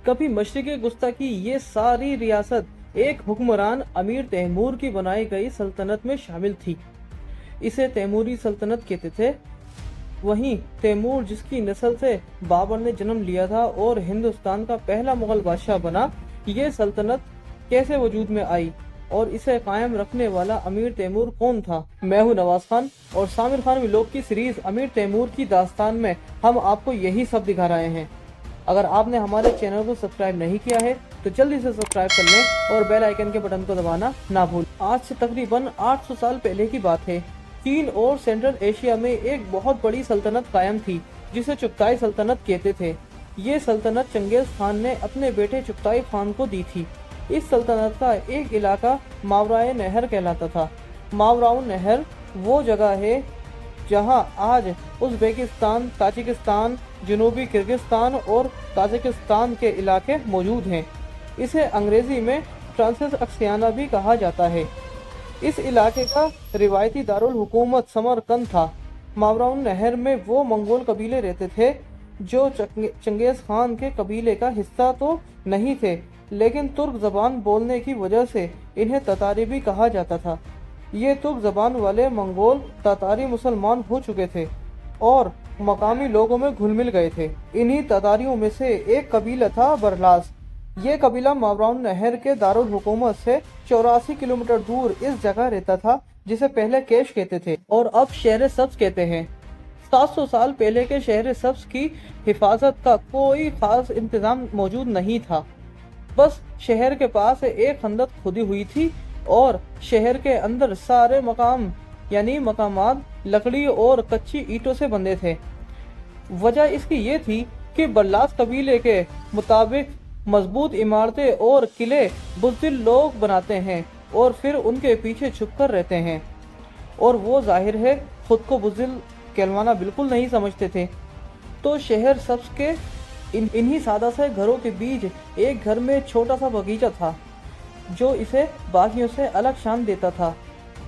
कभी मशरिक़ गुस्ता की ये सारी रियासत एक हुक्मरान अमीर तैमूर की बनाई गई सल्तनत में शामिल थी। इसे तैमूरी सल्तनत कहते थे। वहीं तैमूर जिसकी नस्ल से बाबर ने जन्म लिया था और हिंदुस्तान का पहला मुगल बादशाह बना, ये सल्तनत कैसे वजूद में आई और इसे कायम रखने वाला अमीर तैमूर कौन था? मैं हूं नवाज खान और सामिर खान व्लॉग की सीरीज अमीर तैमूर की दास्तान में हम आपको यही सब दिखा रहे हैं। अगर आपने हमारे चैनल को सब्सक्राइब नहीं किया है तो जल्दी से सब्सक्राइब कर लें और बेल आइकन के बटन को दबाना ना भूलें। आज से तकरीबन 800 साल पहले की बात है। चीन और सेंट्रल एशिया में एक बहुत बड़ी सल्तनत कायम थी जिसे चुगताई सल्तनत कहते थे। ये सल्तनत चंगेज खान ने अपने बेटे चुगताई खान को दी थी। इस सल्तनत का एक इलाका मावराए नहर कहलाता था। मावराउ नहर वो जगह है जहां आज उज़्बेकिस्तान, ताजिकिस्तान, जनूबी किर्गिस्तान और ताजिकिस्तान के इलाके मौजूद हैं। इसे अंग्रेजी में ट्रांसिस अक्सियाना भी कहा जाता है। इस इलाके का रिवायती दारुल हुकूमत समरकंद था। मावराउ नहर में वो मंगोल कबीले रहते थे जो चंगेज खान के कबीले का हिस्सा तो नहीं थे, लेकिन तुर्क ज़बान बोलने की वजह से इन्हें ततारी भी कहा जाता था। ये तुर्क ज़बान वाले मंगोल ततारी मुसलमान हो चुके थे और मकामी लोगों में घुल मिल गए थे। इन्हीं ततारियों में से एक कबीला था बरलास। ये कबीला मावराउ नहर के दारुल हुकूमत से 84 किलोमीटर दूर इस जगह रहता था जिसे पहले केश कहते थे और अब शहर सब्ज कहते हैं। 700 साल पहले के शहर सब्ज की हिफाजत का कोई खास इंतजाम मौजूद नहीं था। बस शहर के पास एक खंदक खुदी हुई थी और शहर के अंदर सारे मकामात लकड़ी और कच्ची ईंटों से बंधे थे। वजह इसकी ये थी कि बल्लास कबीले के मुताबिक मजबूत इमारतें और किले बुज़दिल लोग बनाते हैं और फिर उनके पीछे छुपकर रहते हैं, और वो जाहिर है खुद को बुज़दिल कहलवाना बिल्कुल नहीं समझते थे। तो शहर सब्ज के इन्हीं सादा से घरों के बीच एक घर में छोटा सा बगीचा था जो इसे बाकियों से अलग शान देता था।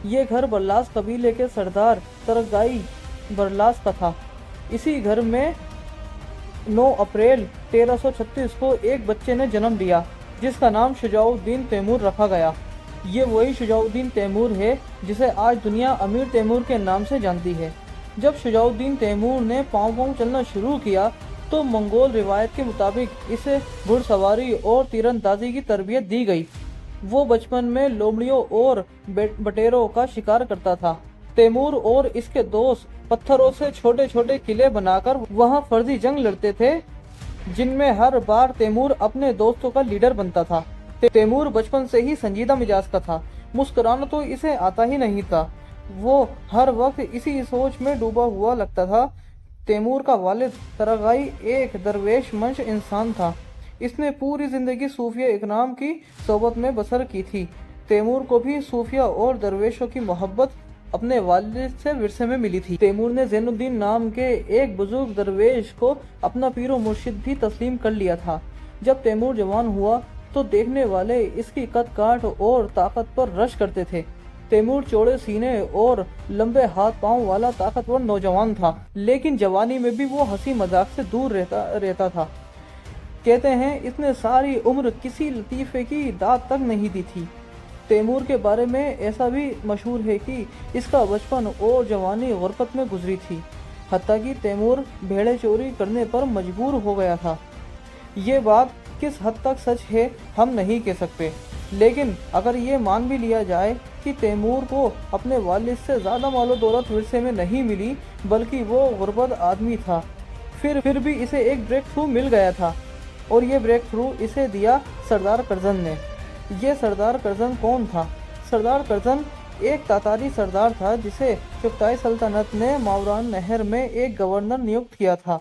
ये घर बरलास कबीले के सरदार तरगाई बरलास का था। इसी घर में 9 अप्रैल 1336 को एक बच्चे ने जन्म लिया जिसका नाम शुजाउद्दीन तैमूर रखा गया। ये वही शुजाउद्दीन तैमूर है जिसे आज दुनिया अमीर तैमूर के नाम से जानती है। जब शुजाउद्दीन तैमूर ने पाँव चलना शुरू किया तो मंगोल रिवायत के मुताबिक इसे घुड़सवारी और तीरंदाजी की तरबियत दी गई। वो बचपन में लोमड़ियों और बटेरों का शिकार करता था। तैमूर और इसके दोस्त पत्थरों से छोटे छोटे किले बनाकर वहां फर्जी जंग लड़ते थे, जिनमें हर बार तैमूर अपने दोस्तों का लीडर बनता था। तैमूर बचपन से ही संजीदा मिजाज का था। मुस्कुराना तो इसे आता ही नहीं था। वो हर वक्त इसी सोच में डूबा हुआ लगता था। तैमूर का वालिद तरगाई एक दरवेश मंश इंसान था। इसने पूरी जिंदगी सूफिया इकराम की सोबत में बसर की थी। तैमूर को भी सूफिया और दरवेशों की मोहब्बत अपने वालिद से विरसे में मिली थी। तैमूर ने ज़ैनुद्दीन नाम के एक बुजुर्ग दरवेश को अपना पीरो मुर्शिद भी तस्लीम कर लिया था। जब तैमूर जवान हुआ तो देखने वाले इसकी कद काठ और ताकत पर रश करते थे। तैमूर चौड़े सीने और लंबे हाथ पांव वाला ताकतवर नौजवान था, लेकिन जवानी में भी वो हंसी मजाक से दूर रहता था। कहते हैं इसने सारी उम्र किसी लतीफ़े की दाद तक नहीं दी थी। तैमूर के बारे में ऐसा भी मशहूर है कि इसका बचपन और जवानी गुरबत में गुजरी थी, हत्ता कि तैमूर भेड़े चोरी करने पर मजबूर हो गया था। ये बात किस हद तक सच है हम नहीं कह सकते, लेकिन अगर ये मान भी लिया जाए कि तैमूर को अपने वालिद से ज़्यादा मालो दौलत विरसे में नहीं मिली बल्कि वो गुरबत आदमी था, फिर भी इसे एक ब्रेक थ्रू मिल गया था, और ये ब्रेक थ्रू इसे दिया सरदार कर्जन ने। ये सरदार कर्जन कौन था? सरदार कर्जन एक तातारी सरदार था जिसे चुगताई सल्तनत ने मावराउ नहर में एक गवर्नर नियुक्त किया था,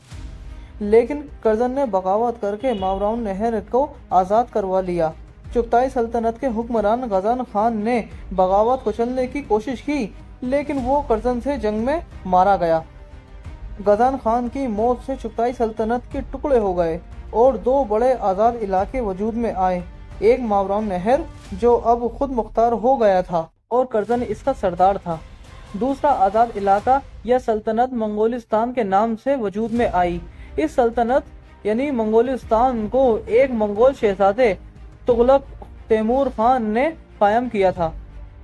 लेकिन कर्जन ने बगावत करके मावराउ नहर को आज़ाद करवा लिया। चुगताई सल्तनत के हुक्मरान गजान खान ने बगावत को चलने की कोशिश की, लेकिन वो कर्जन से जंग में मारा गया। गजान खान की मौत से चुगताई सल्तनत के टुकड़े हो गए और 2 बड़े आज़ाद इलाके वजूद में आए। एक मावराउ नहर जो अब खुद मुख्तार हो गया था और कर्जन इसका सरदार था। दूसरा आज़ाद इलाका या सल्तनत मंगोलिस्तान के नाम से वजूद में आई। इस सल्तनत یعنی منگولستان کو ایک منگول شہزادے تغلق تیمور خان نے قائم کیا تھا،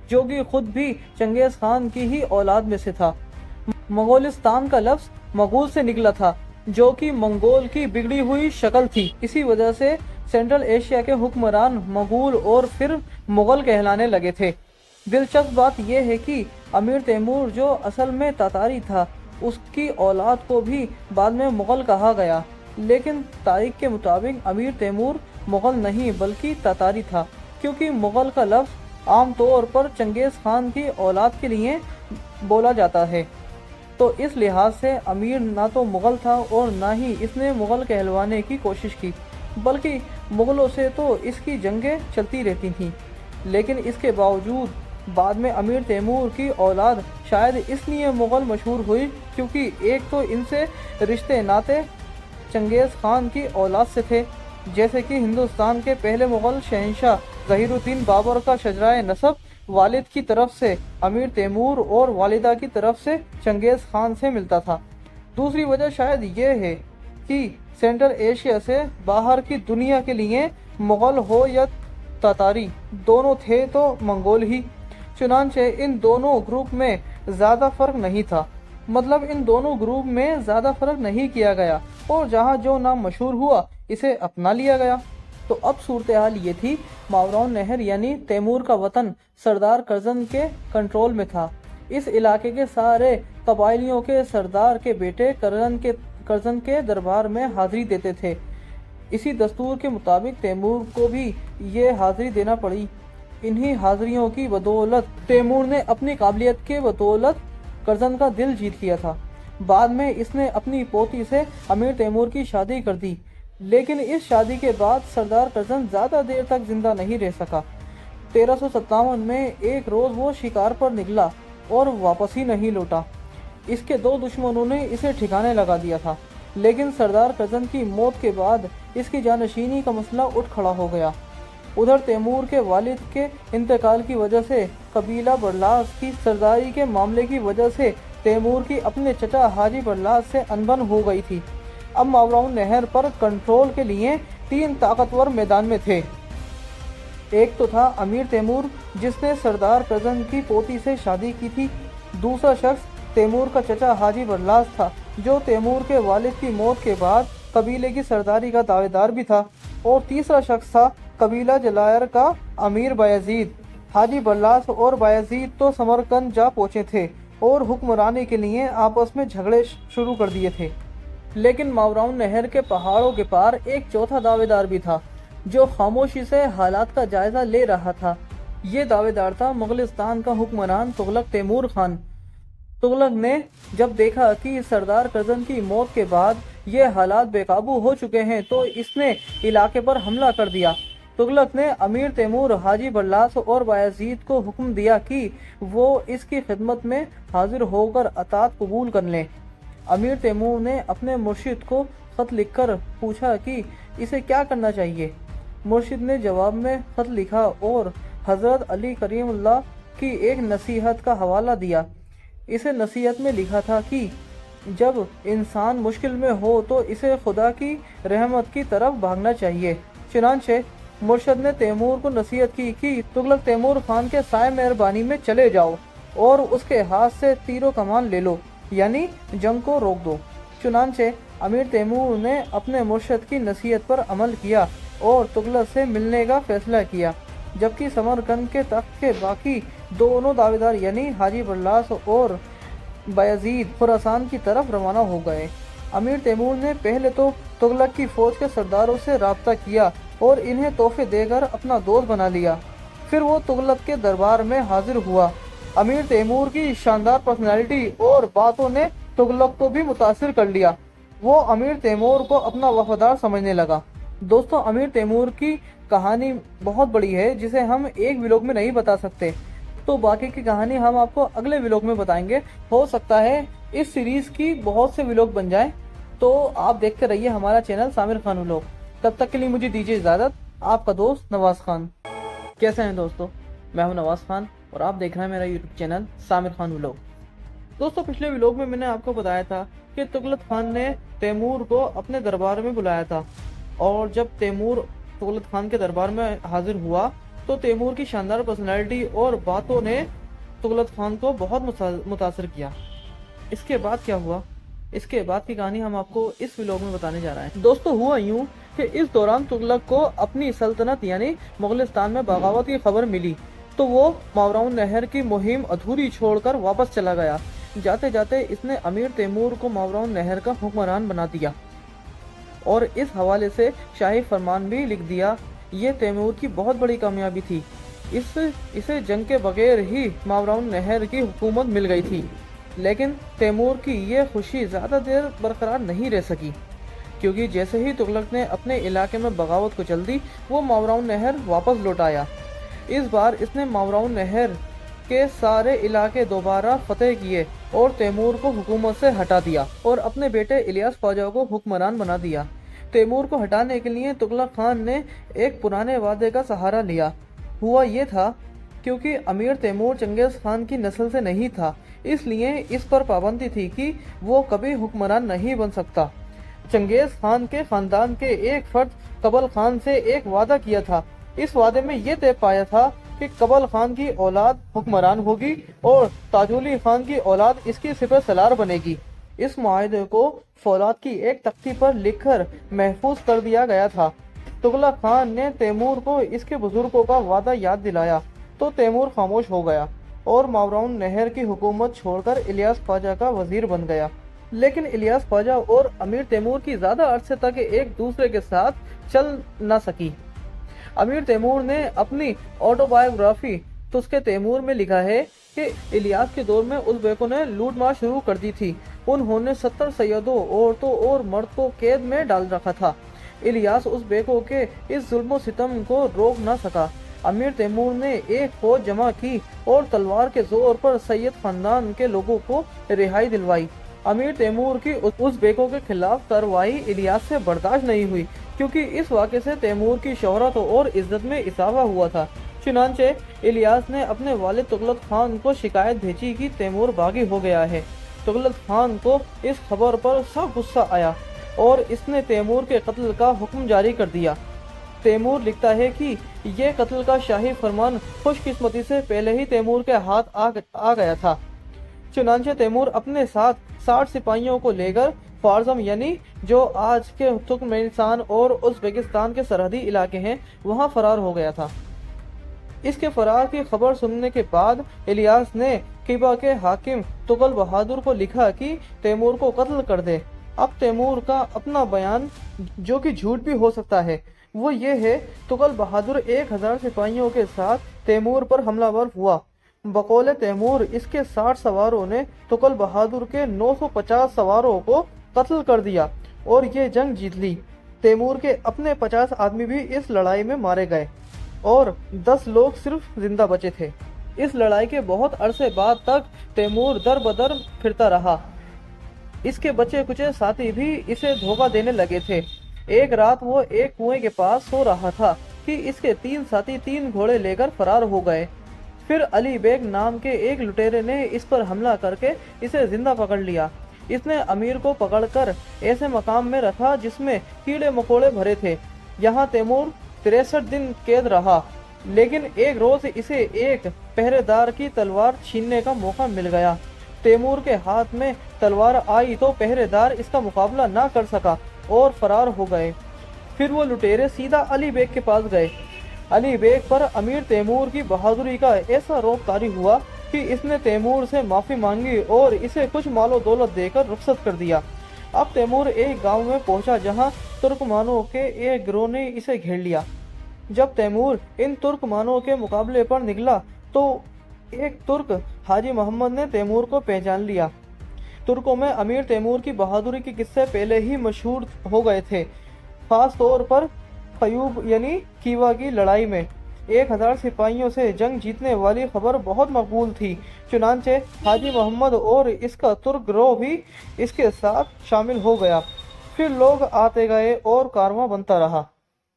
جو کہ خود بھی چنگیز خان کی ہی اولاد میں سے تھا۔ منگولستان کا لفظ مغول سے نکلا تھا، جو کہ منگول کی بگڑی ہوئی شکل تھی۔ اسی وجہ سے سینٹرل ایشیا کے حکمران مغول اور پھر مغل کہلانے لگے تھے۔ دلچسپ بات یہ ہے کہ امیر تیمور جو اصل میں تاتاری تھا، اس کی اولاد کو بھی بعد میں مغل کہا گیا، لیکن تاریخ کے مطابق امیر تیمور مغل نہیں بلکہ تاتاری تھا، کیونکہ مغل کا لفظ عام طور پر چنگیز خان کی اولاد کے لیے بولا جاتا ہے۔ تو اس لحاظ سے امیر نہ تو مغل تھا اور نہ ہی اس نے مغل کہلوانے کی کوشش کی، بلکہ مغلوں سے تو اس کی جنگیں چلتی رہتی تھیں۔ لیکن اس کے باوجود بعد میں امیر تیمور کی اولاد شاید اس لیے مغل مشہور ہوئی کیونکہ ایک تو ان سے رشتے ناتے چنگیز خان کی اولاد سے تھے، جیسے کہ ہندوستان کے پہلے مغل شہنشاہ ظہیر الدین بابر کا شجرہ نسب والد کی طرف سے امیر تیمور اور والدہ کی طرف سے چنگیز خان سے ملتا تھا۔ دوسری وجہ شاید یہ ہے کہ سینٹرل ایشیا سے باہر کی دنیا کے لیے مغل ہو یا تاتاری، دونوں تھے تو منگول ہی، چنانچہ ان دونوں گروپ میں زیادہ فرق نہیں تھا، مطلب ان دونوں گروپ میں زیادہ فرق نہیں کیا گیا اور جہاں جو نام مشہور ہوا اسے اپنا لیا گیا۔ تو اب صورتحال یہ تھی، ماوراؤن نہر یعنی تیمور کا وطن سردار کرزن کے کنٹرول میں تھا۔ اس علاقے کے سارے قبائلیوں کے سردار کے بیٹے کرزن کے دربار میں حاضری دیتے تھے۔ اسی دستور کے مطابق تیمور کو بھی یہ حاضری دینا پڑی۔ انہی حاضریوں کی بدولت تیمور نے اپنی قابلیت کے بدولت کرزن کا دل جیت لیا تھا۔ بعد میں اس نے اپنی پوتی سے امیر تیمور کی شادی کر دی، لیکن اس شادی کے بعد سردار کرزن زیادہ دیر تک زندہ نہیں رہ سکا۔ 1357 میں ایک روز وہ شکار پر نکلا اور واپس ہی نہیں لوٹا۔ اس کے دو دشمنوں نے اسے ٹھکانے لگا دیا تھا، لیکن سردار کرزن کی موت کے بعد اس کی جانشینی کا مسئلہ اٹھ کھڑا ہو گیا۔ ادھر تیمور کے والد کے انتقال کی وجہ سے قبیلہ برلاس کی سرداری کے معاملے کی وجہ سے تیمور کی اپنے چچا حاجی برلاس سے انبن ہو گئی تھی۔ اب ماوراؤن نہر پر کنٹرول کے لیے 3 طاقتور میدان میں تھے۔ ایک تو تھا امیر تیمور جس نے سردار کرزن کی پوتی سے شادی کی تھی، دوسرا شخص تیمور کا چچا حاجی برلاس تھا جو تیمور کے والد کی موت کے بعد قبیلے کی سرداری کا دعوے دار بھی تھا، اور تیسرا شخص تھا قبیلہ جلائر کا امیر بایزید۔ حاجی برلاس اور بایزید تو سمرقند جا پہنچے تھے اور حکمرانی کے لیے آپس میں جھگڑے شروع کر دیے تھے، لیکن ماوراؤن نہر کے پہاڑوں کے پار ایک چوتھا دعوے دار بھی تھا جو خاموشی سے حالات کا جائزہ لے رہا تھا۔ یہ دعوے دار تھا مغلستان کا حکمران تغلق تیمور خان۔ تغلق نے جب دیکھا کہ سردار کرزن کی موت کے بعد یہ حالات بے قابو ہو چکے ہیں تو اس نے علاقے پر حملہ کر دیا۔ تغلق نے امیر تیمور، حاجی برلاس اور بایزید کو حکم دیا کہ وہ اس کی خدمت میں حاضر ہو کر اطاعت قبول کر لیں۔ امیر تیمور نے اپنے مرشد کو خط لکھ کر پوچھا کہ اسے کیا کرنا چاہیے۔ مرشد نے جواب میں خط لکھا اور حضرت علی کریم اللہ کی ایک نصیحت کا حوالہ دیا۔ اسے نصیحت میں لکھا تھا کہ جب انسان مشکل میں ہو تو اسے خدا کی رحمت کی طرف بھاگنا چاہیے۔ چنانچہ مرشد نے تیمور کو نصیحت کی کہ تغلق تیمور خان کے سائے مہربانی میں چلے جاؤ اور اس کے ہاتھ سے تیر و کمان لے لو، یعنی جنگ کو روک دو۔ چنانچہ امیر تیمور نے اپنے مرشد کی نصیحت پر عمل کیا اور تغلق سے ملنے کا فیصلہ کیا، جبکہ سمرقند کے تخت کے باقی دونوں دعوے دار یعنی حاجی برلاس اور بایزید خراسان کی طرف روانہ ہو گئے۔ امیر تیمور نے پہلے تو تغلق کی فوج کے سرداروں سے رابطہ کیا اور انہیں تحفے دے کر اپنا دوست بنا لیا، پھر وہ تغلق کے دربار میں حاضر ہوا۔ امیر تیمور کی شاندار پرسنالٹی اور باتوں نے تغلق کو بھی متاثر کر لیا، وہ امیر تیمور کو اپنا وفادار سمجھنے لگا۔ دوستوں، امیر تیمور کی کہانی بہت بڑی ہے جسے ہم ایک ولاگ میں نہیں بتا سکتے، تو باقی کی کہانی ہم آپ کو اگلے ولاگ میں بتائیں گے۔ ہو سکتا ہے اس سیریز کی بہت سے ولاگ بن جائیں، تو آپ دیکھتے رہیے ہمارا چینل سامر خان ولاگ۔ تب تک کے لیے مجھے دیجیے اجازت، آپ کا دوست نواز خان۔ کیسے ہیں دوستو؟ میں ہوں نواز خان اور آپ دیکھ رہے ہیں میرا YouTube channel Samir Khan vlog. دوستو، پچھلے ولاگ میں نے آپ کو بتایا تھا کہ تغلق خان نے तैमूर को अपने दरबार में बुलाया था। और जब तैमूर तुगलक खान के दरबार में हाजिर हुआ तो तैमूर की शानदार पर्सनैलिटी और बातों ने तुगलक खान को बहुत मुतासर किया। इसके बाद क्या हुआ, इसके बाद की कहानी हम आपको इस व्लॉग में बताने जा रहे हैं। दोस्तों, हुआ यूं कि इस दौरान तुगलक को अपनी सल्तनत यानी मुगलिस्तान में बगावत की खबर मिली तो वो मावराउन नहर की मुहिम अधूरी छोड़कर वापस चला गया। जाते जाते इसने अमीर तैमूर को मावराउन नहर का हुक्मरान बना दिया और इस हवाले से शाही फरमान भी लिख दिया। ये तैमूर की बहुत बड़ी कामयाबी थी। इसे जंग के बगैर ही मावराउन नहर की हुकूमत मिल गई थी। लेकिन तैमूर की ये खुशी ज़्यादा देर बरकरार नहीं रह सकी, क्योंकि जैसे ही तुगलक ने अपने इलाके में बगावत को चल दी, वो मावराउन नहर वापस लौट आया। इस बार इसने मावराउन नहर के सारे इलाके दोबारा फतेह किए और तैमूर को हुकूमत से हटा दिया और अपने बेटे इलियास ख्वाजा को हुक्मरान बना दिया। तैमूर को हटाने के लिए तुगलक खान ने एक पुराने वादे का सहारा लिया। हुआ ये था, क्योंकि अमीर तैमूर चंगेज़ खान की नस्ल से नहीं था, इसलिए इस पर पाबंदी थी कि वो कभी हुक्मरान नहीं बन सकता। चंगेज़ खान के खानदान के एक फर्द कबल खान से एक वादा किया था। इस वादे में ये तय पाया था कि कबल खान की औलाद हुक्मरान होगी और ताजुली खान की औलाद इसकी सिपह सलार बनेगी। इस मुआहदे को फौलाद की एक तख्ती पर लिखकर महफूज कर दिया गया था। तुगलक खान ने तैमूर को इसके बुजुर्गों का वादा याद दिलाया तो तैमूर खामोश हो गया और मावराउन नहर की हुकूमत छोड़कर इलियास ख्वाजा का वजीर बन गया। लेकिन इलियास ख्वाजा और अमीर तैमूर की ज्यादा अरसे तक एक दूसरे के साथ चल न सकी। अमीर तैमूर ने अपनी ऑटोबायोग्राफी तुस्के तैमूर में लिखा है कि इलियास के दौर में उज़्बेकों ने लूटमार शुरू कर दी थी। उन्होंने 70 सैयदों, औरतों और मर्द को कैद में डाल रखा था। इलियास उज़्बेकों के इस जुल्म सितम को रोक न सका। अमीर तैमूर ने एक फौज जमा की और तलवार के जोर पर सैयद खानदान के लोगों को रिहाई दिलवाई। अमीर तैमूर की उज़्बेकों के खिलाफ कार्रवाई इलियास से बर्दाश्त नहीं हुई, क्योंकि इस वाक़े से तैमूर की शोहरत और इज्जत में इजाफा हुआ था। चुनांचे इलियास ने अपने वालिद तुगलक खान को शिकायत भेजी कि तैमूर बागी हो गया है। तुगलक खान को इस खबर पर सख्त गुस्सा आया और इसने तैमूर के कत्ल का हुक्म जारी कर दिया। तैमूर लिखता है कि ये कत्ल का शाही फरमान खुशकिस्मती से पहले ही तैमूर के हाथ आ गया था। चुनांचे तैमूर अपने साथ 60 सिपाहियों को लेकर ख्वारज़म यानी जो आज के तुर्कमेनिस्तान और उज़्बेकिस्तान के सरहदी इलाके हैं वहां फरार हो गया था। इसके फरार की खबर सुनने के बाद इलियास ने कीबा के हाकिम तुगल बहादुर को लिखा कि तैमूर को कत्ल कर दे। अब तैमूर का अपना बयान, जो कि झूठ भी हो सकता है, वो ये है, तुगल बहादुर 1000 सिपाहियों के साथ तैमूर पर हमलावर हुआ। बकौल तैमूर इसके 60 सवारों ने तुगल बहादुर के 950 सवारों को कत्ल कर दिया और ये जंग जीत ली। तैमूर के अपने 50 आदमी भी इस लड़ाई में मारे गए और 10 लोग सिर्फ जिंदा बचे थे। इस लड़ाई के बहुत अरसे बाद तक तैमूर दर बदर फिरता रहा। इसके बचे कुचे साथी भी इसे धोखा देने लगे थे। एक रात वो एक कुएं के पास सो रहा था कि इसके 3 साथी 3 घोड़े लेकर फरार हो गए। फिर अली बेग नाम के एक लुटेरे ने इस पर हमला करके इसे जिंदा पकड़ लिया। इसने अमीर को पकड़कर ऐसे मकाम में रखा जिसमें कीड़े मकोड़े भरे थे। यहाँ तैमूर 63 दिन कैद रहा, लेकिन एक रोज इसे एक पहरेदार की तलवार छीनने का मौका मिल गया। तैमूर के हाथ में तलवार आई तो पहरेदार इसका मुकाबला ना कर सका और फरार हो गए। फिर वो लुटेरे सीधा अली बेग के पास गए। अली बेग पर अमीर तैमूर की बहादुरी का ऐसा रौब तारी हुआ कि इसने तैमूर से माफ़ी मांगी और इसे कुछ मालो दौलत देकर रुखसत कर दिया। अब तैमूर एक गांव में पहुंचा जहां तुर्कमानों के एक गिरोह ने इसे घेर लिया। जब तैमूर इन तुर्कमानों के मुकाबले पर निकला तो एक तुर्क हाजी मोहम्मद ने तैमूर को पहचान लिया। तुर्कों में अमीर तैमूर की बहादुरी के किस्से पहले ही मशहूर हो गए थे, खास तौर पर खयूब यानी कीवा की लड़ाई में 1000 सिपाहियों से जंग जीतने वाली खबर बहुत मकबूल थी। चुनांचे हाजी मोहम्मद और इसका तुर्क गिरोह भी इसके साथ शामिल हो गया। फिर लोग आते गए और कारवां बनता रहा।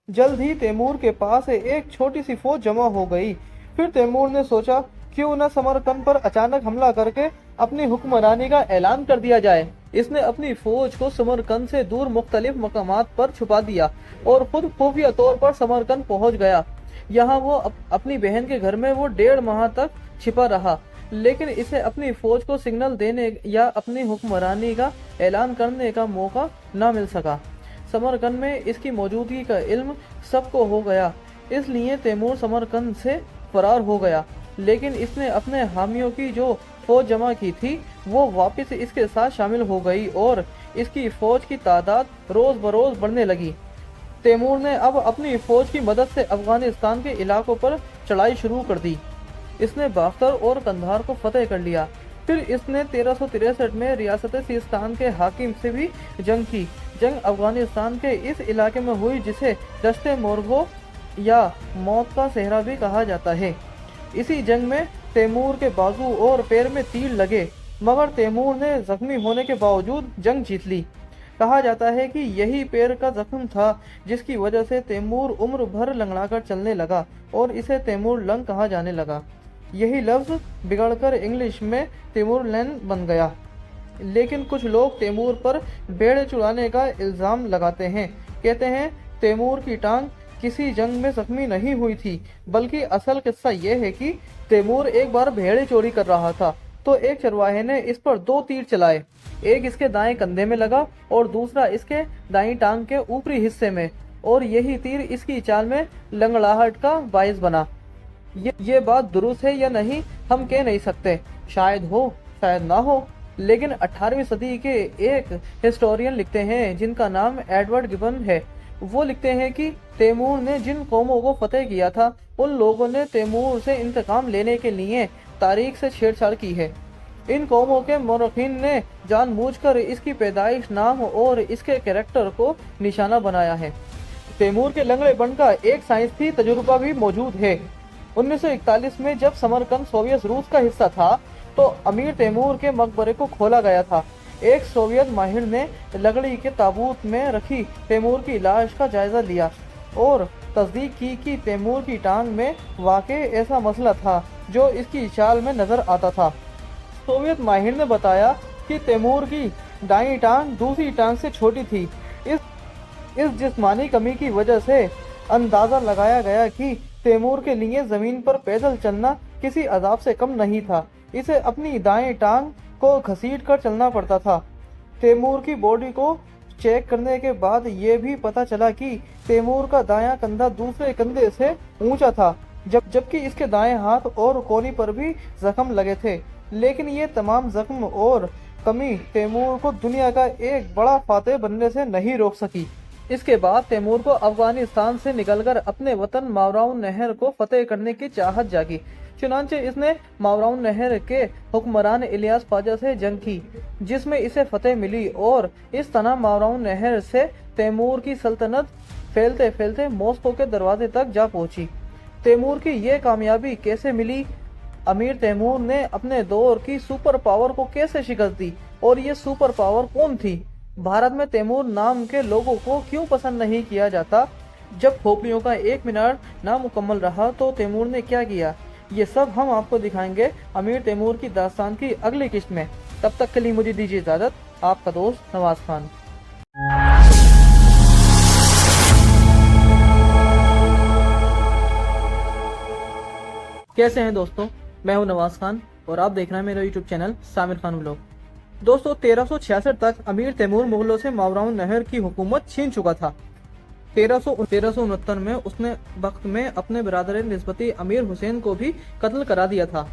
जल्द ही तैमूर के पास एक छोटी सी फौज जमा हो गई। फिर तैमूर ने सोचा क्यों न समरकंद पर अचानक हमला करके अपनी हुक्मरानी का ऐलान कर दिया जाए। इसने अपनी फौज को समरकंद से दूर मुख्तलिफ मकामात पर छुपा दिया और खुद खुफिया तौर पर समरकंद पहुंच गया। यहाँ वो अपनी बहन के घर में वो 1.5 माह तक छिपा रहा, लेकिन इसे अपनी फौज को सिग्नल देने या अपनी हुक्मरानी का ऐलान करने का मौका न मिल सका। समरकंद में इसकी मौजूदगी का इल्म सबको हो गया, इसलिए तैमूर समरकंद से फरार हो गया, लेकिन इसने अपने हामियों की जो फौज जमा की थी वो वापस इसके साथ शामिल हो गई और इसकी फौज की तादाद रोज बरोज बढ़ने लगी। तैमूर ने अब अपनी फौज की मदद से अफगानिस्तान के इलाकों पर चढ़ाई शुरू कर दी। इसने बाख्तर और कंधार को फतेह कर लिया। फिर इसने 1363 में रियासत सिस्तान के हाकिम से भी जंग की। जंग अफगानिस्तान के इस इलाके में हुई जिसे दश्ते मोरगो या मौत का सहरा भी कहा जाता है। इसी जंग में तैमूर के बाजू और पैर में तीर लगे, मगर तैमूर ने जख्मी होने के बावजूद जंग जीत ली। कहा जाता है कि यही पैर का जख्म था जिसकी वजह से तैमूर उम्र भर लंगड़ाकर चलने लगा और इसे तैमूर लंग कहा जाने लगा। यही लफ्ज बिगड़कर इंग्लिश में तैमूर लैंड बन गया। लेकिन कुछ लोग तैमूर पर भेड़ चुराने का इल्ज़ाम लगाते हैं। कहते हैं तैमूर की टांग किसी जंग में जख्मी नहीं हुई थी, बल्कि असल किस्सा ये है कि तैमूर एक बार भेड़ें चोरी कर रहा था तो एक चरवाहे ने इस पर 2 तीर चलाए। एक इसके दाएं कंधे में लगा और दूसरा इसके दाईं टांग के ऊपरी हिस्से में, और यही तीर इसकी चाल में लंगड़ाहट का बायस बना। ये बात दुरुस्त है या नहीं हम कह नहीं सकते, शायद हो शायद ना हो, लेकिन 18वीं सदी के एक हिस्टोरियन लिखते हैं जिनका नाम एडवर्ड गिबन है। वो लिखते हैं कि तैमूर ने जिन कौमों को फतेह किया था उन लोगों ने तैमूर से इंतकाम लेने के लिए तारीख से छेड़छाड़ की है। इन कौमों के मौरखीन ने जानबूझकर इसकी पैदाइश, नाम और इसके कैरेक्टर को निशाना बनाया है। तैमूर के लंगड़ेपन का एक साइंसी तजुर्बा भी मौजूद है। 1941 में जब समरकंद सोवियत रूस का हिस्सा था तो अमीर तैमूर के मकबरे को खोला गया था। एक सोवियत माहिर ने लकड़ी के ताबूत में रखी तैमूर की लाश का जायजा लिया और तस्दीक की कि तैमूर की टांग में वाकई ऐसा मसला था जो इसकी चाल में नजर आता था। सोवियत माहिर ने बताया कि तैमूर की दाईं टांग दूसरी टांग से छोटी थी। इस जिस्मानी कमी की वजह से अंदाजा लगाया गया कि तैमूर के लिए जमीन पर पैदल चलना किसी अजाब से कम नहीं था। इसे अपनी दाएं टांग को घसीट कर चलना पड़ता था। तैमूर की बॉडी को चेक करने के बाद ये भी पता चला कि तैमूर का दायां कंधा दूसरे कंधे से ऊंचा था, जबकि इसके दाएं हाथ और कोहनी पर भी जख्म लगे थे। लेकिन ये तमाम जख्म और कमी तैमूर को दुनिया का एक बड़ा फातेह बनने से नहीं रोक सकी। इसके बाद तैमूर को अफगानिस्तान से निकलकर अपने वतन मावराउन नहर को फतेह करने की चाहत जागी। चुनांचे इसने मावराउन नहर के हुक्मरान इलियास पाजा से जंग की, जिसमें इसे फतेह मिली और इस तरह मावराउन नहर से तैमूर की सल्तनत फैलते फैलते मॉस्को के दरवाजे तक जा पहुंची। तैमूर की ये कामयाबी कैसे मिली? अमीर तैमूर ने अपने दौर की सुपर पावर को कैसे शिकस्त दी और ये सुपर पावर कौन थी? भारत में तैमूर नाम के लोगों को क्यों पसंद नहीं किया जाता? जब खोपड़ियों का 1 मिनट नामुकम्मल रहा तो तैमूर ने क्या किया? ये सब हम आपको दिखाएंगे अमीर तैमूर की दास्तान की अगली किस्त में। तब तक के लिए मुझे दीजिए इजाजत। आपका दोस्त नवाज खान। कैसे हैं दोस्तों, मैं हूं नवाज खान और आप देख रहे हैं मेरा यूट्यूब चैनल सामिर खान व्लॉग। दोस्तों 1366 तक अमीर तैमूर मुगलों से मावराउन नहर की हुकूमत छीन चुका था। 1369 में उसने वक्त में अपने बरादर निस्बती अमीर हुसैन को भी कत्ल करा दिया था,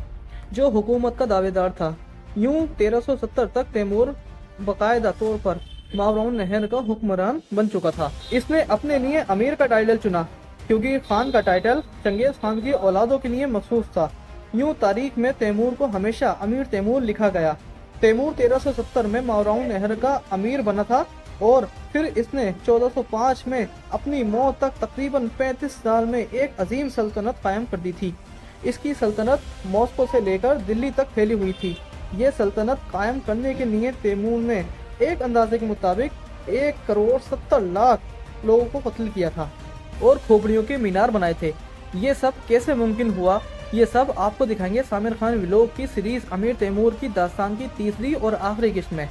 जो हुकूमत का दावेदार था। यूं 1370 तक तैमूर बाकायदा तौर पर मावराउन नहर का हुक्मरान बन चुका था। इसने अपने लिए अमीर का टाइटल चुना क्योंकि खान का टाइटल चंगेज खान की औलादों के लिए मखसूस था। यूं तारीख में तैमूर को हमेशा अमीर तैमूर लिखा गया। तैमूर 1370 में मावराउन नहर का अमीर बना था और फिर इसने 1405 में अपनी मौत तक तकरीबन 35 साल में एक अजीम सल्तनत कायम कर दी थी। इसकी सल्तनत मॉस्को से लेकर दिल्ली तक फैली हुई थी। ये सल्तनत कायम करने के लिए तैमूर ने एक अंदाजे के मुताबिक 1,70,00,000 लोगों को कत्ल किया था और खोपड़ियों के मीनार बनाए थे। ये सब कैसे मुमकिन हुआ? ये सब आपको दिखाएंगे सामिर खान व्लॉग की सीरीज अमीर तैमूर की दास्तान की तीसरी और आखिरी किस्त में।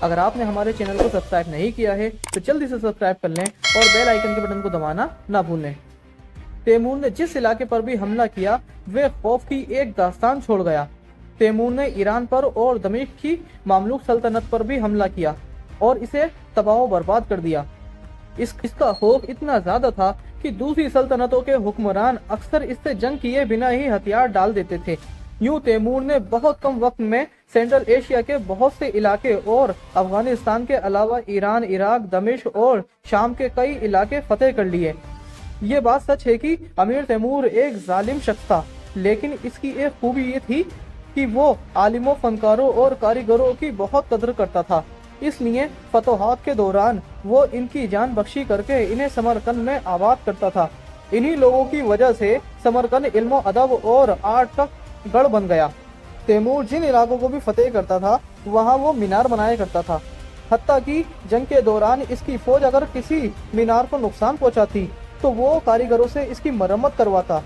अगर आपने हमारे चैनल को सब्सक्राइब नहीं किया है तो जल्दी से सब्सक्राइब कर लें और बेल आइकन के बटन को दबाना ना भूलें। तैमूर ने जिस इलाके पर भी हमला किया वे खौफ की एक दास्तान छोड़ गया। तैमूर ने ईरान पर और दमिश्क की मामलूक सल्तनत पर भी हमला किया और इसे तबाह बर्बाद कर दिया। इसका खौफ इतना ज्यादा था कि दूसरी सल्तनतों के हुक्मरान अक्सर इससे जंग किए बिना ही हथियार डाल देते थे। यूं तैमूर ने बहुत कम वक्त में सेंट्रल एशिया के बहुत से इलाके और अफगानिस्तान के अलावा ईरान, इराक, दमिश्क और शाम के कई इलाके फतेह कर लिए। ये बात सच है कि अमीर तैमूर एक जालिम शख्स था, लेकिन इसकी एक खूबी ये थी कि वो आलिमों, फनकारों और कारीगरों की बहुत कदर करता था। इसलिए फतोहात के दौरान वो इनकी जान बख्शी करके इन्हें समरकंद में आबाद करता था। इन्हीं लोगों की वजह से समरकंद इल्म अदब और आर्ट का गढ़ बन गया। तैमूर जिन इलाकों को भी फतेह करता था वहाँ वो मीनार बनाया करता था। हत्ता कि जंग के दौरान इसकी फौज अगर किसी मीनार को नुकसान पहुँचाती तो वो कारीगरों से इसकी मरम्मत करवाता।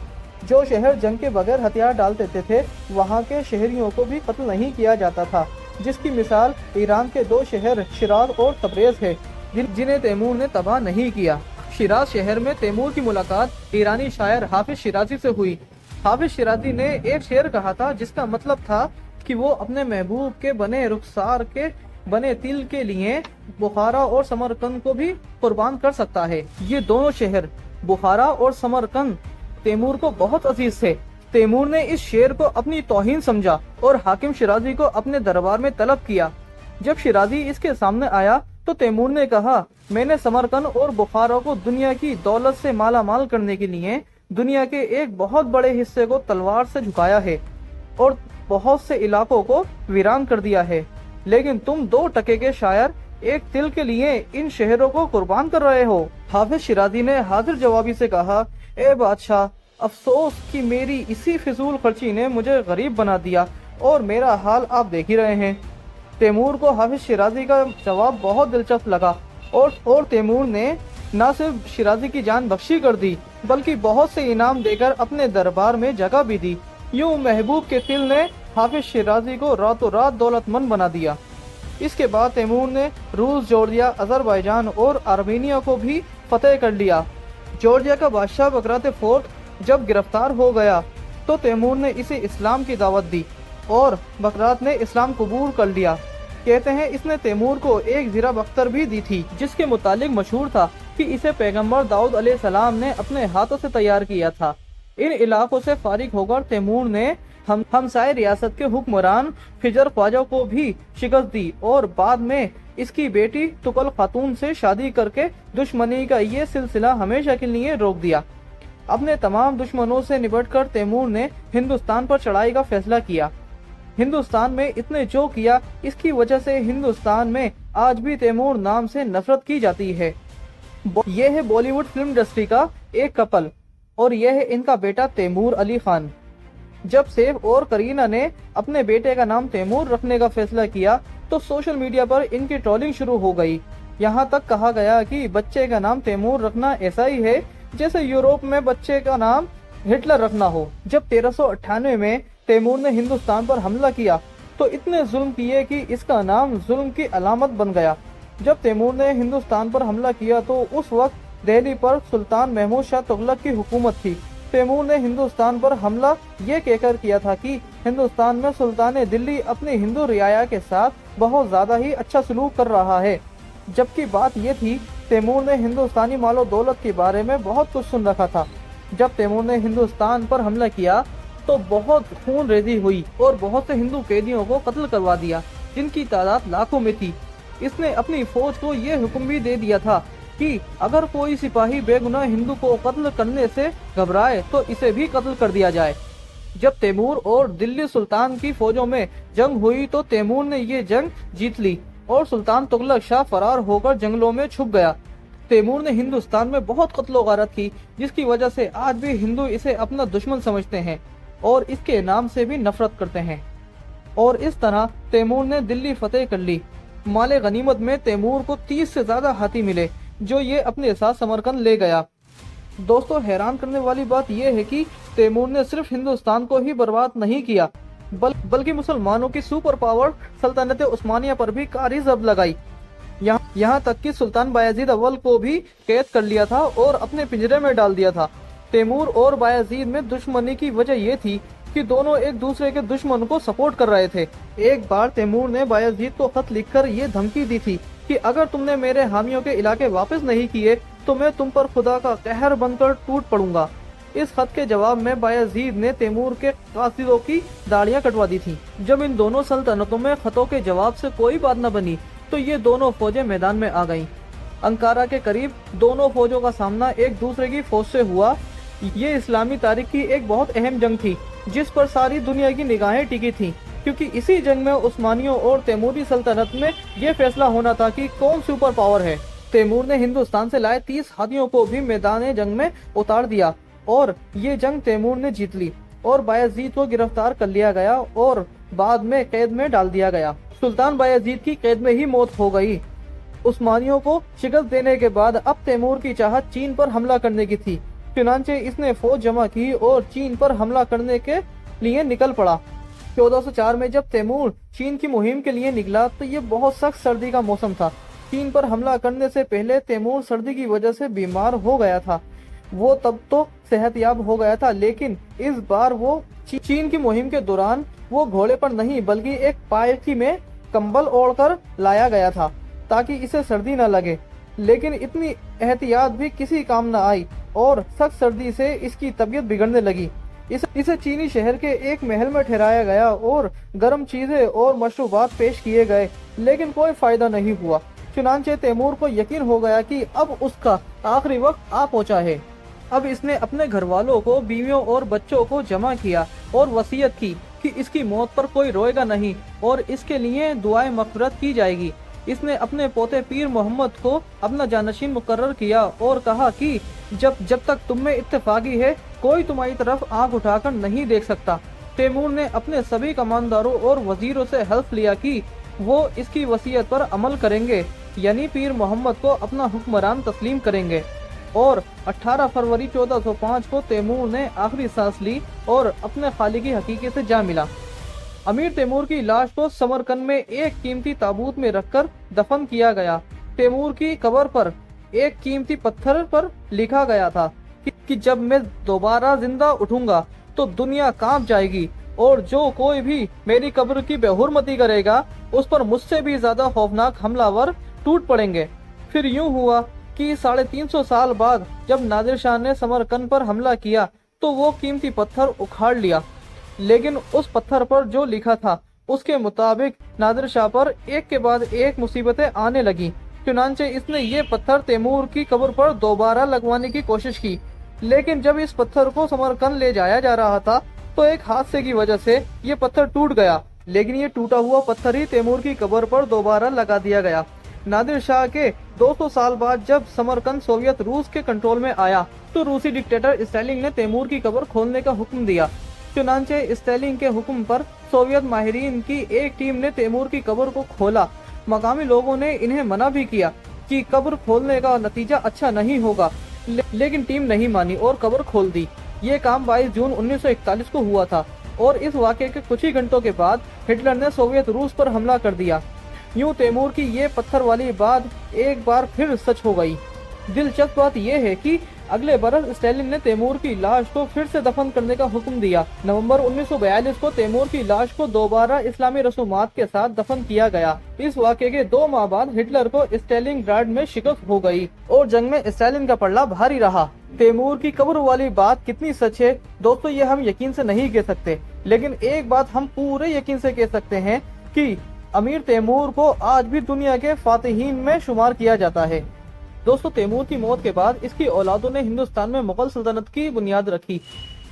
जो शहर जंग के बगैर हथियार डाल देते थे वहाँ के शहरियों को भी कत्ल नहीं किया जाता था, जिसकी मिसाल ईरान के 2 शहर शिराज और तबरेज है जिन्हें तैमूर ने तबाह नहीं किया। शिराज शहर में तैमूर की मुलाकात ईरानी शायर हाफिज शिराजी से हुई। हाफिज शिराजी ने एक शेर कहा था जिसका मतलब था कि वो अपने महबूब के बने रुखसार के बने तिल के लिए बुखारा और समरकंद को भी कुर्बान कर सकता है। ये दोनों शहर बुखारा और समरकंद तैमूर को बहुत अजीज थे। तैमूर ने इस शेर को अपनी तौहीन समझा और हाकिम शिराजी को अपने दरबार में तलब किया। जब शिराजी इसके सामने आया तो तैमूर ने कहा, मैंने समरकंद और बुखारा को दुनिया की दौलत से माला माल करने के लिए दुनिया के एक बहुत बड़े हिस्से को तलवार से झुकाया है और बहुत से इलाकों को वीरान कर दिया है, लेकिन तुम 2 टके के शायर एक तिल के लिए इन शहरों को कुर्बान कर रहे हो। हाफिज शिराजी ने हाजिर जवाबी से कहा, ए बादशाह, अफसोस कि मेरी इसी फिजूल खर्ची ने मुझे गरीब बना दिया और मेरा हाल आप देख ही रहे हैं। तैमूर को हाफिज शिराजी का जवाब बहुत दिलचस्प लगा और तैमूर ने न सिर्फ शिराजी की जान बख्शी कर दी बल्कि बहुत से इनाम देकर अपने दरबार में जगह भी दी। यूं महबूब के तिल ने हाफिज शिराजी को रातों रात दौलतमंद बना दिया। इसके बाद तैमूर ने रूस, जॉर्जिया, अजरबैजान और आर्मेनिया को भी फतेह कर लिया। जॉर्जिया का बादशाह बकरात फोर्ट जब गिरफ्तार हो गया तो तैमूर ने इसे इस्लाम की दावत दी और बकरात ने इस्लाम कबूल कर लिया। कहते हैं इसने तैमूर को एक ज़ीरा बख्तर भी दी थी जिसके मुतालिक मशहूर था कि इसे पैगंबर दाऊद अलैहिस्सलाम ने अपने हाथों से तैयार किया था। इन इलाकों से फारिग होकर तैमूर ने हमसाए रियासत के हुक्मरान खिजर ख्वाजा को भी शिकस्त दी और बाद में इसकी बेटी तुकल खातून से शादी करके दुश्मनी का ये सिलसिला हमेशा के लिए रोक दिया। अपने तमाम दुश्मनों से निपटकर तैमूर ने हिंदुस्तान पर चढ़ाई का फैसला किया। हिंदुस्तान में इसने जो किया इसकी वजह से हिंदुस्तान में आज भी तैमूर नाम से नफरत की जाती है। यह है बॉलीवुड फिल्म इंडस्ट्री का एक कपल और यह है इनका बेटा तैमूर अली खान। जब सैफ और करीना ने अपने बेटे का नाम तैमूर रखने का फैसला किया तो सोशल मीडिया पर इनकी ट्रोलिंग शुरू हो गई। यहाँ तक कहा गया कि बच्चे का नाम तैमूर रखना ऐसा ही है जैसे यूरोप में बच्चे का नाम हिटलर रखना हो। जब 1398 में तैमूर ने हिंदुस्तान पर हमला किया तो इतने जुल्म किए कि इसका नाम जुल्म की अलामत बन गया। जब तैमूर ने हिंदुस्तान पर हमला किया तो उस वक्त दिल्ली पर सुल्तान महमूद शाह तुगलक की हुकूमत थी। तैमूर ने हिंदुस्तान पर हमला ये कहकर किया था कि हिंदुस्तान में सुल्तान दिल्ली अपने हिंदू रियाया के साथ बहुत ज्यादा ही अच्छा सलूक कर रहा है, जबकि बात ये थी तैमूर ने हिंदुस्तानी मालो दौलत के बारे में बहुत कुछ सुन रखा था। जब तैमूर ने हिंदुस्तान पर हमला किया तो बहुत खून रेजी हुई और बहुत से हिंदू कैदियों को कत्ल करवा दिया जिनकी तादाद लाखों में थी। इसने अपनी फौज को ये हुक्म भी दे दिया था कि अगर कोई सिपाही बेगुनाह हिंदू को कत्ल करने से घबराए तो इसे भी कत्ल कर दिया जाए। जब तैमूर और दिल्ली सुल्तान की फौजों में जंग हुई तो तैमूर ने ये जंग जीत ली और सुल्तान तुगलक शाह फरार होकर जंगलों में छुप गया। तैमूर ने हिंदुस्तान में बहुत कत्लो गारत की जिसकी वजह से आज भी हिंदू इसे अपना दुश्मन समझते हैं और इसके नाम से भी नफरत करते हैं। और इस तरह तैमूर ने दिल्ली फतेह कर ली। माले गनीमत में तैमूर को 30 से ज्यादा हाथी मिले जो ये अपने साथ समरकंद ले गया। दोस्तों हैरान करने वाली बात यह है कि तैमूर ने सिर्फ हिंदुस्तान को ही बर्बाद नहीं किया बल्कि मुसलमानों की सुपर पावर सल्तनत उस्मानिया पर भी कारी जब्त लगाई। यहाँ तक कि सुल्तान बायजीद अव्वल को भी कैद कर लिया था और अपने पिंजरे में डाल दिया था। तैमूर और बायजीद में दुश्मनी की वजह ये थी कि दोनों एक दूसरे के दुश्मन को सपोर्ट कर रहे थे। एक बार तैमूर ने बायजीद को खत लिखकर ये धमकी दी थी कि अगर तुमने मेरे हामियों के इलाके वापस नहीं किए तो मैं तुम पर खुदा का कहर बनकर टूट पड़ूंगा। इस खत के जवाब में बायजीद ने तैमूर के कासिदों की दाढ़ियां कटवा दी थी। जब इन दोनों सल्तनतों में खतों के जवाब से कोई बात न बनी तो ये दोनों फौजें मैदान में आ गईं। अंकारा के करीब दोनों फौजों का सामना एक दूसरे की फौज से हुआ। ये इस्लामी तारीख की एक बहुत अहम जंग थी जिस पर सारी दुनिया की निगाहें टिकी थी, क्योंकि इसी जंग में उस्मानियों और तैमूरी सल्तनत में ये फैसला होना था कि कौन सुपर पावर है। तैमूर ने हिंदुस्तान से लाए 30 हाथियों को भी मैदान जंग में उतार दिया और ये जंग तैमूर ने जीत ली और बायजीद को गिरफ्तार कर लिया गया और बाद में कैद में डाल दिया गया। सुल्तान बायजीद की कैद में ही मौत हो गई। उस्मानियों को शिकस्त देने के बाद अब तैमूर की चाहत चीन पर हमला करने की थी। चुनांचे इसने फौज जमा की और चीन पर हमला करने के लिए निकल पड़ा। 1404 में जब तैमूर चीन की मुहिम के लिए निकला तो ये बहुत सख्त सर्दी का मौसम था। चीन पर हमला करने से पहले तैमूर सर्दी की वजह से बीमार हो गया था। वो तब तो सेहतयाब हो गया था, लेकिन इस बार वो चीन की मुहिम के दौरान वो घोड़े पर नहीं बल्कि एक पालकी में कंबल ओढ़कर लाया गया था ताकि इसे सर्दी न लगे। लेकिन इतनी एहतियात भी किसी काम न आई और सख्त सर्दी से इसकी तबीयत बिगड़ने लगी। इसे चीनी शहर के एक महल में ठहराया गया और गर्म चीजें और मशरूबात पेश किए गए, लेकिन कोई फायदा नहीं हुआ। चुनांचे तैमूर को यकीन हो गया कि अब उसका आखिरी वक्त आ पहुंचा है। अब इसने अपने घर वालों को, बीवियों और बच्चों को जमा किया और वसीयत की कि इसकी मौत पर कोई रोएगा नहीं और इसके लिए दुआएं मग़फ़िरत की जाएगी। इसने अपने पोते पीर मोहम्मद को अपना जानशीन मुकर्रर किया और कहा कि जब तक तुम में इत्तेफाकी है कोई तुम्हारी तरफ आंख उठाकर नहीं देख सकता। तैमूर ने अपने सभी कमांडरों और वजीरों से हल्फ लिया कि वो इसकी वसीयत पर अमल करेंगे, यानी पीर मोहम्मद को अपना हुक्मरान तस्लीम करेंगे। और 18 फरवरी 1405 को तैमूर ने आखिरी सांस ली और अपने खालिकी हकीकी से जा मिला। अमीर तैमूर की लाश को समरकंद में एक कीमती ताबूत में रखकर दफन किया गया। तैमूर की कब्र पर एक कीमती पत्थर पर लिखा गया था कि जब मैं दोबारा जिंदा उठूंगा तो दुनिया कांप जाएगी और जो कोई भी मेरी कब्र की बेहुरमती करेगा उस पर मुझसे भी ज्यादा खौफनाक हमलावर टूट पड़ेंगे। फिर यूं हुआ कि 350 साल बाद जब नादिर शाह ने समरकंद पर हमला किया तो वो कीमती पत्थर उखाड़ लिया, लेकिन उस पत्थर पर जो लिखा था उसके मुताबिक नादिर शाह पर एक के बाद एक मुसीबतें आने लगी। चुनांचे इसने ये पत्थर तैमूर की कब्र पर दोबारा लगवाने की कोशिश की, लेकिन जब इस पत्थर को समरकंद ले जाया जा रहा था तो एक हादसे की वजह से ये पत्थर टूट गया, लेकिन ये टूटा हुआ पत्थर ही तैमूर की कब्र पर दोबारा लगा दिया गया। नादिर शाह के 200 साल बाद जब समरकंद सोवियत रूस के कंट्रोल में आया तो रूसी डिक्टेटर स्टालिन ने तैमूर की कब्र खोलने का हुक्म दिया। चुनांचे स्टालिन के हुक्म पर सोवियत माहिरीन की एक टीम ने तैमूर की कब्र को खोला। मकामी लोगों ने इन्हें मना भी किया कि कब्र खोलने का नतीजा अच्छा नहीं होगा, लेकिन टीम नहीं मानी और कब्र खोल दी। ये काम 22 जून 1941 को हुआ था और इस वाक़े के कुछ ही घंटों के बाद हिटलर ने सोवियत रूस पर हमला कर दिया। यूं तैमूर की ये पत्थर वाली बात एक बार फिर सच हो गई। दिलचस्प बात यह है कि अगले बरस स्टालिन ने तैमूर की लाश को फिर से दफन करने का हुक्म दिया। नवंबर 1942 को तैमूर की लाश को दोबारा इस्लामी रसूमात के साथ दफन किया गया। इस वाक़े के 2 माह बाद हिटलर को स्टालिनग्राड में शिकस्त हो गई और जंग में स्टालिन का पलड़ा भारी रहा। तैमूर की कब्र वाली बात कितनी सच है दोस्तों, ये हम यकीन से नहीं कह सकते, लेकिन एक बात हम पूरे यकीन से कह सकते हैं कि अमीर तैमूर को आज भी दुनिया के फातिहीन में शुमार किया जाता है। दोस्तों, तैमूर की मौत के बाद इसकी औलादों ने हिंदुस्तान में मुगल सल्तनत की बुनियाद रखी,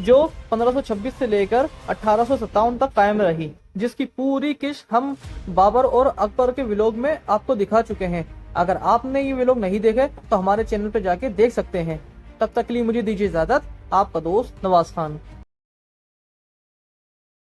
जो 1526 से लेकर 1857 तक कायम रही, जिसकी पूरी किश हम बाबर और अकबर के व्लॉग में आपको दिखा चुके हैं। अगर आपने ये व्लॉग नहीं देखे तो हमारे चैनल पर जाके देख सकते हैं। तब तक के लिए मुझे दीजिए इजाजत। आपका दोस्त नवाज खान।